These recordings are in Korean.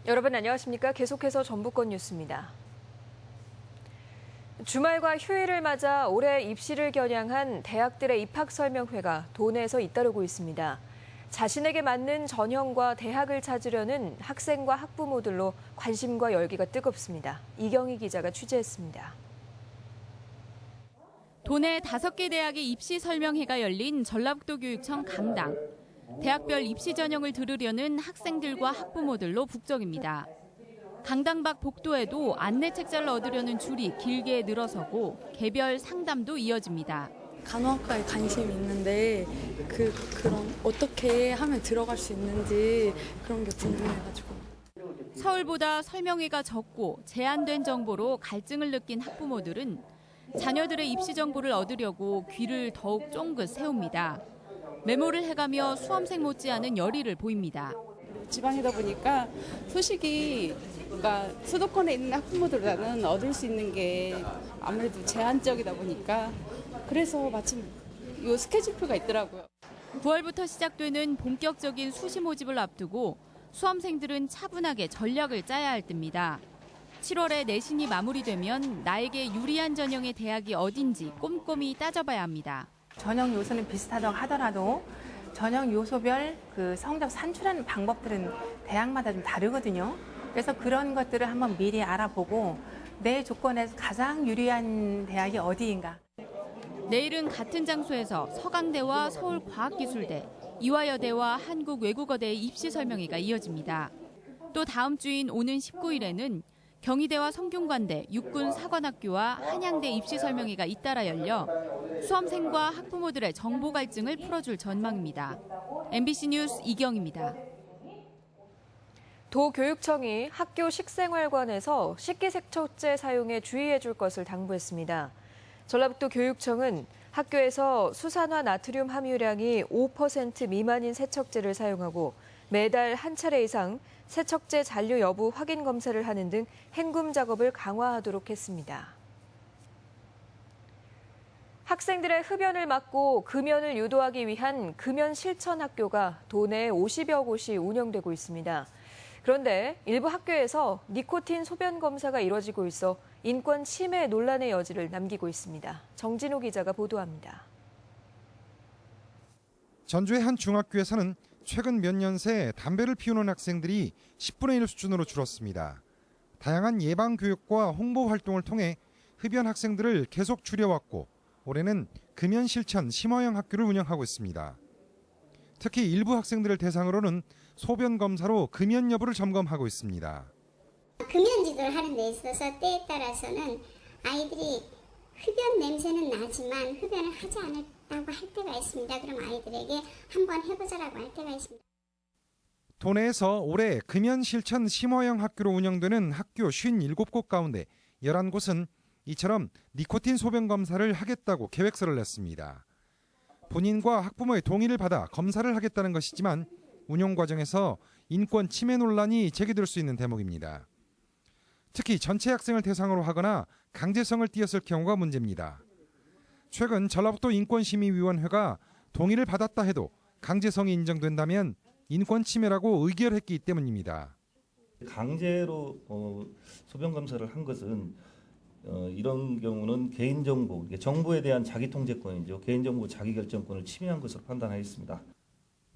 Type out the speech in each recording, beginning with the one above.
여러분 안녕하십니까? 계속해서 전북권 뉴스입니다. 주말과 휴일을 맞아 올해 입시를 겨냥한 대학들의 입학설명회가 도내에서 잇따르고 있습니다. 자신에게 맞는 전형과 대학을 찾으려는 학생과 학부모들로 관심과 열기가 뜨겁습니다. 이경희 기자가 취재했습니다. 도내 5개 대학의 입시 설명회가 열린 전라북도 교육청 강당. 대학별 입시 전형을 들으려는 학생들과 학부모들로 북적입니다. 강당 밖 복도에도 안내 책자를 얻으려는 줄이 길게 늘어서고 개별 상담도 이어집니다. 간호학과에 관심이 있는데 그런 어떻게 하면 들어갈 수 있는지 그런 게 궁금해가지고. 서울보다 설명회가 적고 제한된 정보로 갈증을 느낀 학부모들은 자녀들의 입시 정보를 얻으려고 귀를 더욱 쫑긋 세웁니다. 메모를 해가며 수험생 못지않은 열의를 보입니다. 지방이다 보니까 소식이 수도권에 있는 학부모들보다는 얻을 수 있는 게 아무래도 제한적이다 보니까 그래서 마침 이 스케줄표가 있더라고요. 9월부터 시작되는 본격적인 수시 모집을 앞두고 수험생들은 차분하게 전략을 짜야 할 때입니다. 7월에 내신이 마무리되면 나에게 유리한 전형의 대학이 어딘지 꼼꼼히 따져봐야 합니다. 전형 요소는 비슷하다고 하더라도 전형 요소별 성적 산출하는 방법들은 대학마다 좀 다르거든요. 그래서 그런 것들을 한번 미리 알아보고 내 조건에서 가장 유리한 대학이 어디인가. 내일은 같은 장소에서 서강대와 서울과학기술대, 이화여대와 한국외국어대의 입시 설명회가 이어집니다. 또 다음 주인 오는 19일에는 경희대와 성균관대, 육군사관학교와 한양대 입시 설명회가 잇따라 열려 수험생과 학부모들의 정보 갈증을 풀어줄 전망입니다. MBC 뉴스 이경입니다. 도교육청이 학교 식생활관에서 식기세척제 사용에 주의해 줄 것을 당부했습니다. 전라북도 교육청은 학교에서 수산화 나트륨 함유량이 5% 미만인 세척제를 사용하고 매달 한 차례 이상 세척제 잔류 여부 확인 검사를 하는 등 헹굼 작업을 강화하도록 했습니다. 학생들의 흡연을 막고 금연을 유도하기 위한 금연 실천 학교가 도내 50여 곳이 운영되고 있습니다. 그런데 일부 학교에서 니코틴 소변 검사가 이뤄지고 있어 인권 침해 논란의 여지를 남기고 있습니다. 정진호 기자가 보도합니다. 전주의 한 중학교에서는 최근 몇 년 새 담배를 피우는 학생들이 10분의 1 수준으로 줄었습니다. 다양한 예방 교육과 홍보 활동을 통해 흡연 학생들을 계속 줄여왔고 올해는 금연 실천 심화형 학교를 운영하고 있습니다. 특히 일부 학생들을 대상으로는 소변 검사로 금연 여부를 점검하고 있습니다. 금연 지도를 하는 데 있어서 때에 따라서는 아이들이 흡연 냄새는 나지만 흡연을 하지 않았다고 할 때가 있습니다. 그럼 아이들에게 한번 해보자라고 할 때가 있습니다. 도내에서 올해 금연 실천 심화형 학교로 운영되는 학교 57곳 가운데 11곳은 이처럼 니코틴 소변 검사를 하겠다고 계획서를 냈습니다. 본인과 학부모의 동의를 받아 검사를 하겠다는 것이지만 운영 과정에서 인권 침해 논란이 제기될 수 있는 대목입니다. 특히 전체 학생을 대상으로 하거나 강제성을 띄었을 경우가 문제입니다. 최근 전라북도 인권심의위원회가 동의를 받았다 해도 강제성이 인정된다면 인권 침해라고 의결했기 때문입니다. 강제로 소변 검사를 한 것은 이런 경우는 개인정보, 정부에 대한 자기통제권이죠. 개인정보 자기결정권을 침해한 것으로 판단하였습니다.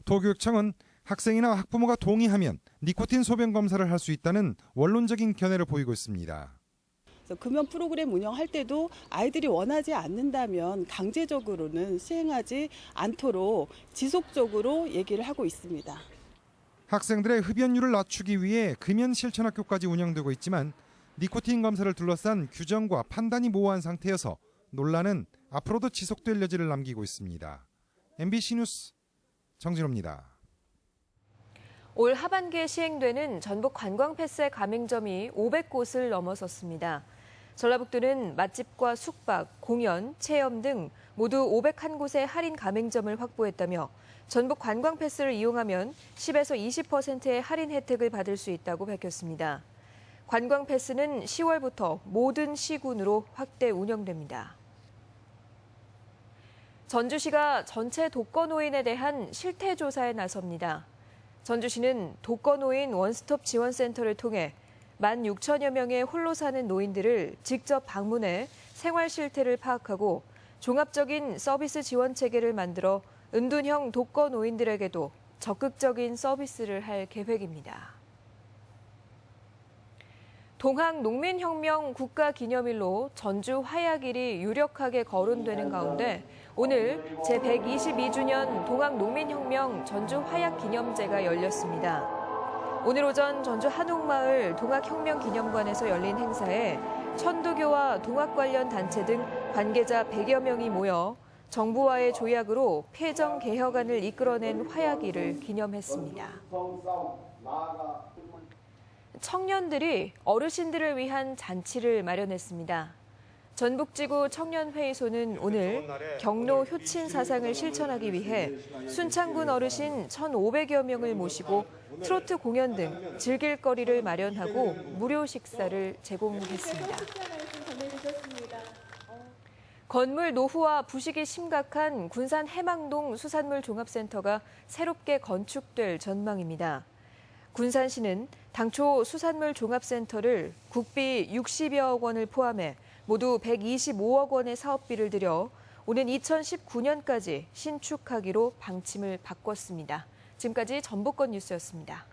도교육청은 학생이나 학부모가 동의하면 니코틴 소변 검사를 할 수 있다는 원론적인 견해를 보이고 있습니다. 금연 프로그램 운영할 때도 아이들이 원하지 않는다면 강제적으로는 시행하지 않도록 지속적으로 얘기를 하고 있습니다. 학생들의 흡연율을 낮추기 위해 금연 실천학교까지 운영되고 있지만 니코틴 검사를 둘러싼 규정과 판단이 모호한 상태여서 논란은 앞으로도 지속될 여지를 남기고 있습니다. MBC 뉴스 정진호입니다. 올 하반기에 시행되는 전북 관광패스의 가맹점이 500곳을 넘어섰습니다. 전라북도는 맛집과 숙박, 공연, 체험 등 모두 501곳의 할인 가맹점을 확보했다며 전북 관광패스를 이용하면 10에서 20%의 할인 혜택을 받을 수 있다고 밝혔습니다. 관광패스는 10월부터 모든 시군으로 확대 운영됩니다. 전주시가 전체 독거노인에 대한 실태조사에 나섭니다. 전주시는 독거노인 원스톱 지원센터를 통해 16,000여 명의 홀로 사는 노인들을 직접 방문해 생활 실태를 파악하고 종합적인 서비스 지원 체계를 만들어 은둔형 독거노인들에게도 적극적인 서비스를 할 계획입니다. 동학농민혁명 국가기념일로 전주 화약일이 유력하게 거론되는 가운데 오늘 제122주년 동학농민혁명 전주 화약기념제가 열렸습니다. 오늘 오전 전주 한옥마을 동학혁명기념관에서 열린 행사에 천도교와 동학 관련 단체 등 관계자 100여 명이 모여 정부와의 조약으로 폐정 개혁안을 이끌어낸 화약일을 기념했습니다. 청년들이 어르신들을 위한 잔치를 마련했습니다. 전북지구 청년회의소는 오늘 경로 효친 사상을 실천하기 위해 순창군 어르신 1,500여 명을 모시고 트로트 공연 등 즐길 거리를 마련하고 무료 식사를 제공했습니다. 건물 노후와 부식이 심각한 군산 해망동 수산물 종합센터가 새롭게 건축될 전망입니다. 군산시는 당초 수산물 종합센터를 국비 60여억 원을 포함해 모두 125억 원의 사업비를 들여 오는 2019년까지 신축하기로 방침을 바꿨습니다. 지금까지 전북권 뉴스였습니다.